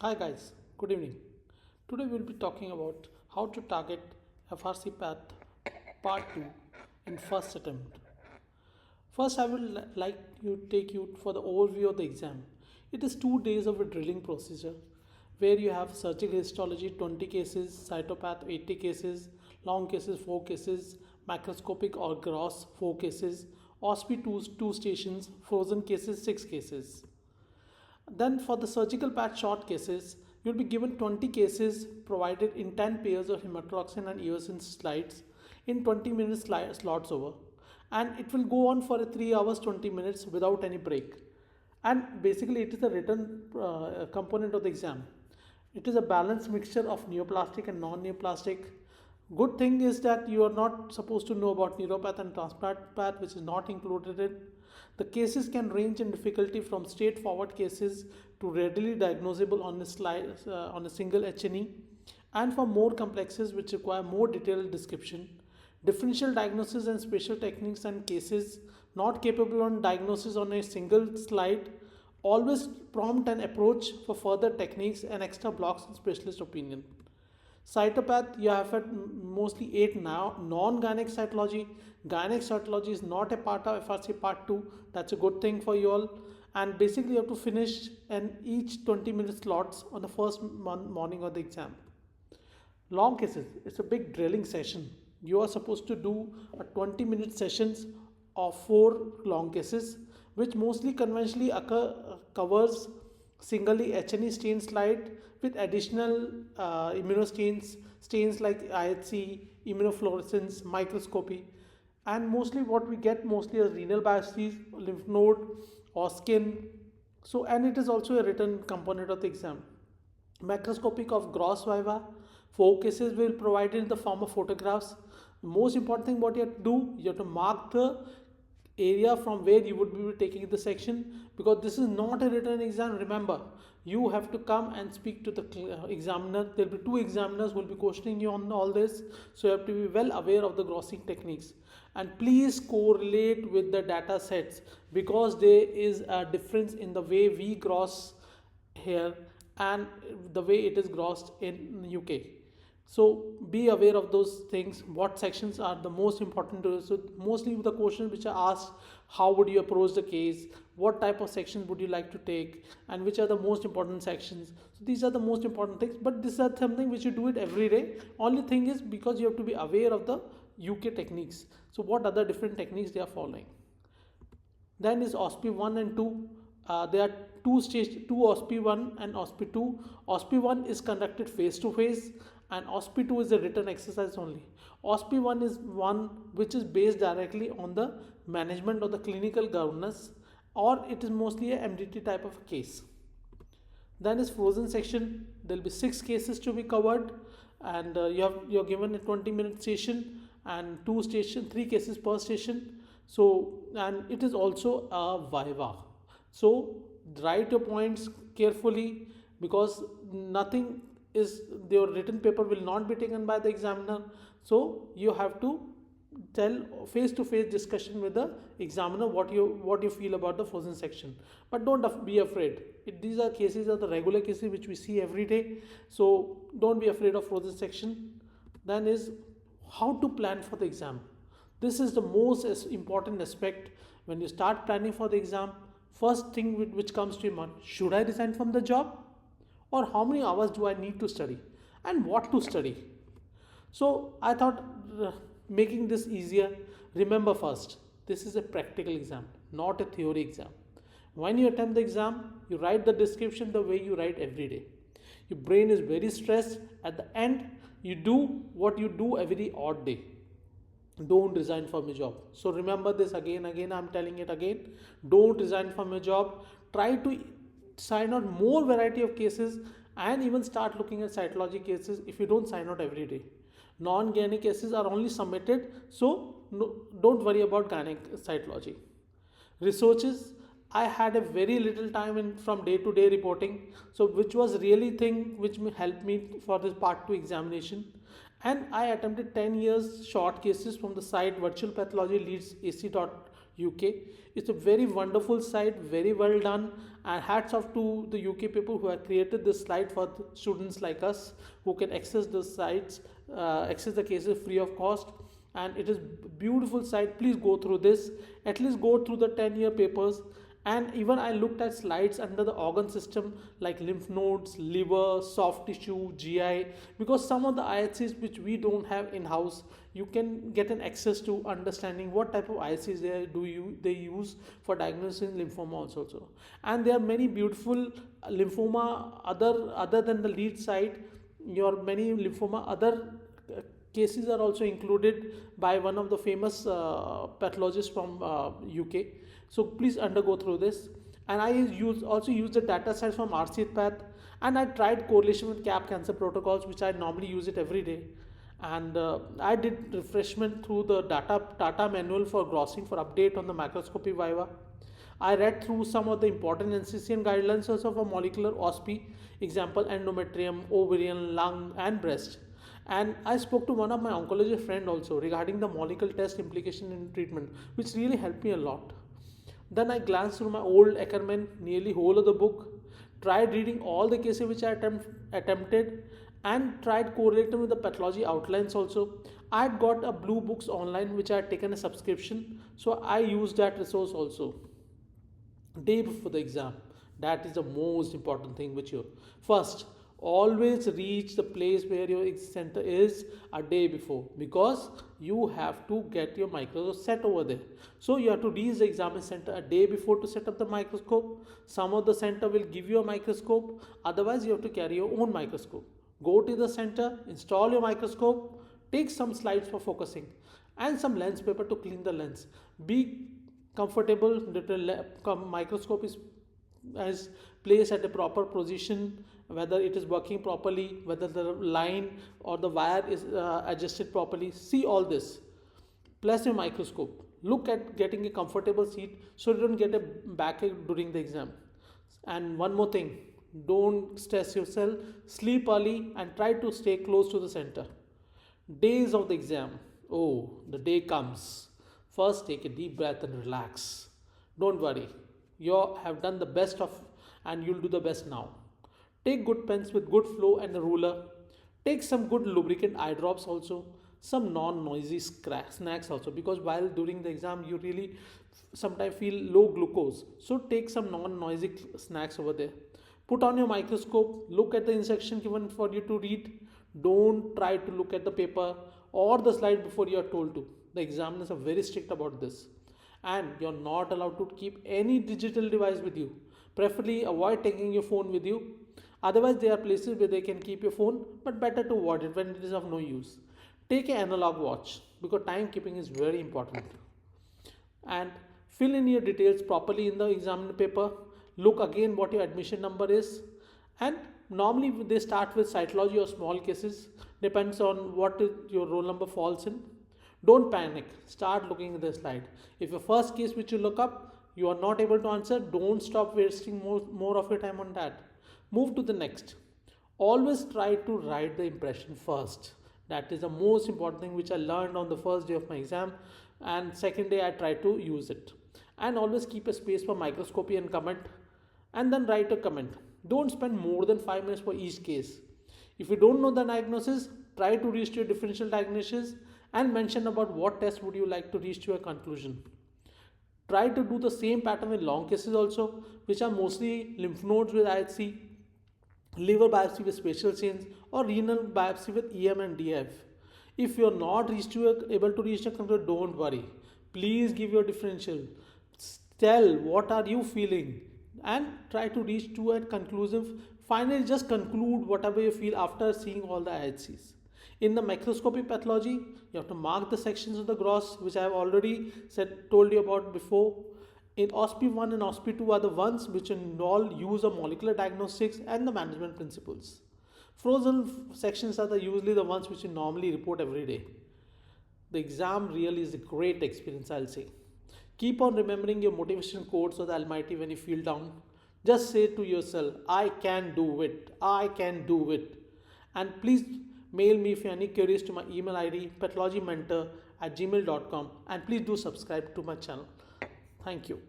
Hi guys, good evening. Today we'll be talking about how to target Frcpath part 2 in first attempt. First, I will like you take you for the overview of the exam. It is 2 days of a drilling procedure where you have surgical histology 20 cases, cytopath 80 cases, long cases 4 cases, macroscopic or gross 4 cases, OSPE 2 stations, frozen cases 6 cases. Then for the surgical patch short cases, you'll be given 20 cases provided in 10 pairs of hematoloxin and eosin slides in 20 minutes slots over. And it will go on for a 3 hours 20 minutes without any break. And basically it is a written component of the exam. It is a balanced mixture of neoplastic and non-neoplastic. Good thing is that you are not supposed to know about neuropath and transplant path, which is not included in. The cases can range in difficulty from straightforward cases to readily diagnosable on on a single H&E, and for more complexes which require more detailed description. Differential diagnosis and special techniques and cases not capable on diagnosis on a single slide always prompt an approach for further techniques and extra blocks in specialist opinion. Cytopath, you have had mostly 8 now. Non-gynec cytology. Gynec cytology is not a part of FRC part 2. That's a good thing for you all. And basically, you have to finish and each 20-minute slots on the first morning of the exam. Long cases, it's a big drilling session. You are supposed to do a 20-minute sessions of 4 long cases, which mostly conventionally covers singly H&E stain slide with additional stains like IHC, immunofluorescence, microscopy, and mostly what we get mostly is renal biopsies, lymph node, or skin. So, and it is also a written component of the exam. Macroscopic of gross viva, 4 cases will provide in the form of photographs. The most important thing what you have to do, you have to mark the area from where you would be taking the section, because this is not a written exam. Remember, you have to come and speak to the examiner. There will be 2 examiners who will be questioning you on all this, so you have to be well aware of the grossing techniques, and please correlate with the data sets, because there is a difference in the way we gross here and the way it is grossed in UK. So be aware of those things. What sections are the most important to you? So mostly the questions which are asked: how would you approach the case? What type of sections would you like to take? And which are the most important sections? So these are the most important things. But this is something which you do it every day. Only thing is, because you have to be aware of the UK techniques. So what other different techniques they are following? Then is OSPE 1 and 2. There are two OSPE 1 and OSPE 2. OSPE 1 is conducted face to face, and OSPE 2 is a written exercise only. OSPE 1 is one which is based directly on the management of the clinical governance, or it is mostly a MDT type of case. Then is frozen section. There will be 6 cases to be covered, and you're given a 20-minute session and 3 cases per station. So, and it is also a viva. So write your points carefully, because nothing is, your written paper will not be taken by the examiner. So you have to tell face to face discussion with the examiner what you feel about the frozen section. But don't be afraid. These are cases are the regular cases which we see every day. So don't be afraid of frozen section. Then is how to plan for the exam. This is the most important aspect when you start planning for the exam. First thing which comes to your mind: should I resign from the job, or how many hours do I need to study, and what to study? So I thought, making this easier, remember first, this is a practical exam, not a theory exam. When you attempt the exam, you write the description the way you write every day. Your brain is very stressed. At the end, you do what you do every odd day. Don't resign from your job. So remember this again, I'm telling it again. Don't resign from your job. Try to sign out more variety of cases, and even start looking at cytology cases if you don't sign out every day. Non-gynec cases are only submitted, so no, don't worry about gynec cytology. Researches, I had a very little time in from day to day reporting, so which was really thing which helped me for this part 2 examination. And I attempted 10 years short cases from the site virtual pathology leads UK. It's a very wonderful site, very well done, and hats off to the UK people who have created this slide for students like us who can access the sites, access the cases free of cost. And it is beautiful site. Please go through this, at least go through the 10-year papers. And even I looked at slides under the organ system like lymph nodes, liver, soft tissue, GI, because some of the IHCs which we don't have in house, you can get an access to understanding what type of IHCs they use for diagnosing lymphoma also. And there are many beautiful lymphoma other than the lead site. Your many lymphoma other cases are also included by one of the famous pathologists from UK. So please undergo through this. And I also use the data sets from Frcpath, and I tried correlation with CAP cancer protocols, which I normally use it every day. And I did refreshment through the data manual for grossing for update on the macroscopic viva. I read through some of the important NCCN guidelines also for molecular OSPE, example endometrium, ovarian, lung and breast. And I spoke to one of my oncology friend also regarding the molecular test implication in treatment, which really helped me a lot. Then I glanced through my old Ackerman, nearly whole of the book, tried reading all the cases which I attempted, and tried correlating with the pathology outlines also. I had got a blue books online which I had taken a subscription, so I used that resource also. Day before the exam, that is the most important thing which you first always reach the place where your center is a day before, because you have to get your microscope set over there. So you have to reach the exam center a day before to set up the microscope. Some of the center will give you a microscope, otherwise you have to carry your own microscope. Go to the center, install your microscope, take some slides for focusing and some lens paper to clean the lens. Be comfortable that the microscope is placed at a proper position, whether it is working properly, whether the line or the wire is adjusted properly. See all this. Place your microscope. Look at getting a comfortable seat so you don't get a backache during the exam. And one more thing, don't stress yourself. Sleep early and try to stay close to the center. Days of the exam. Oh, the day comes. First, take a deep breath and relax. Don't worry. You have done the best of, and you'll do the best now. Take good pens with good flow and a ruler. Take some good lubricant eye drops also. Some non-noisy snacks also, because while during the exam you really sometimes feel low glucose. So take some non-noisy snacks over there. Put on your microscope. Look at the instruction given for you to read. Don't try to look at the paper or the slide before you are told to. The examiners are very strict about this. And you're not allowed to keep any digital device with you. Preferably avoid taking your phone with you. Otherwise, there are places where they can keep your phone, but better to avoid it when it is of no use. Take an analog watch, because timekeeping is very important. And fill in your details properly in the exam paper. Look again what your admission number is. And normally they start with cytology or small cases. Depends on what your roll number falls in. Don't panic. Start looking at the slide. If your first case which you look up, you are not able to answer, don't stop wasting more of your time on that. Move to the next. Always try to write the impression first. That is the most important thing which I learned on the first day of my exam, and second day I try to use it. And always keep a space for microscopy and comment, and then write a comment. Don't spend more than 5 minutes for each case. If you don't know the diagnosis, try to reach to your differential diagnosis and mention about what test would you like to reach to a conclusion. Try to do the same pattern with long cases also, which are mostly lymph nodes with IHC, liver biopsy with spatial chains, or renal biopsy with EM and DF. If you are not able to reach a conclusion, don't worry. Please give your differential. Tell what are you feeling and try to reach to a conclusive. Finally, just conclude whatever you feel after seeing all the IHCs. In the macroscopic pathology, you have to mark the sections of the gross, which I have already told you about before. In OSPE 1 and OSPE 2 are the ones which involve use of molecular diagnostics and the management principles. Frozen sections are usually the ones which you normally report every day. The exam really is a great experience, I'll say. Keep on remembering your motivation quotes of the Almighty when you feel down. Just say to yourself, I can do it. I can do it. And please mail me if you have any queries to my email ID pathologymentor@gmail.com, and please do subscribe to my channel. Thank you.